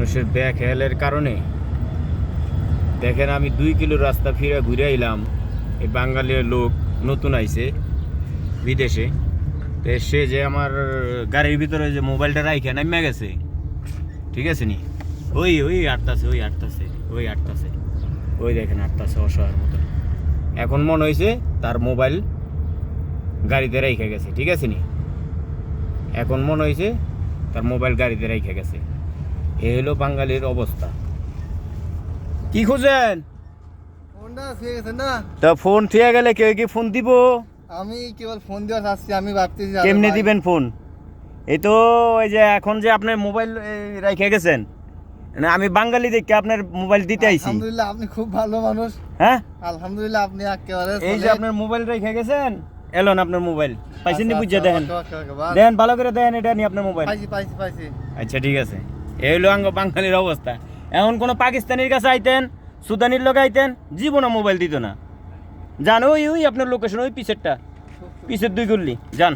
মানুষের বেখেয়ালের কারণে দেখেন আমি 2 কিলো রাস্তা ফিরে ঘুরে এলাম। এই বাঙালির লোক নতুন আইছে বিদেশে, তো সে যে আমার গাড়ির ভিতরে যে মোবাইলটা রাইখে নামে গেছে, ঠিক আছে নি? ওই ওই আটতাছে, ওই আটতাছে, ওই আটতাছে, ওই দেখেন আটতাছে অসহায়ের মতো। এখন মনে হয়েছে তার মোবাইল গাড়িতে রাইখে গেছে, ঠিক আছে নি? এখন মনে হয়েছে তার মোবাইল গাড়িতে রাইখে গেছে। এ হলো বাঙালির অবস্থা। কি খুঁজেন? ফোনটা ছুঁয়ে গেছে না? তা ফোন থুয়ে গেলে কেউ কি ফোন দিব? আমি কেবল ফোন দেওয়া চাচ্ছি, আমি ভাবতেছি কেমনে দিবেন ফোন? এই তো ওই যে এখন যে আপনার মোবাইল রাইখে গেছেন, না আমি বাঙালি দেখে আপনার মোবাইল দিতে আইছি। আলহামদুলিল্লাহ, আপনি খুব ভালো মানুষ। হ্যাঁ, আলহামদুলিল্লাহ, আপনি একেবারে এই যে আপনার মোবাইল রেখে গেছেন, এলন আপনার মোবাইল পাইছেন নি? বুঝে দেখেন, পাইছি দেখেন ভালো করে দেখেন, এটা নি আপনার মোবাইল। পাইছি পাইছি। আচ্ছা ঠিক আছে, এই হলো বাঙালির অবস্থা। এখন কোনো পাকিস্তানির কাছে আইতেন, সুদানির লোক আইতেন, জীবনে মোবাইল দিত না। জানো ওই ওই আপনার লোকেশন ওই পিছেরটা, পিছের 2 গল্লি যান।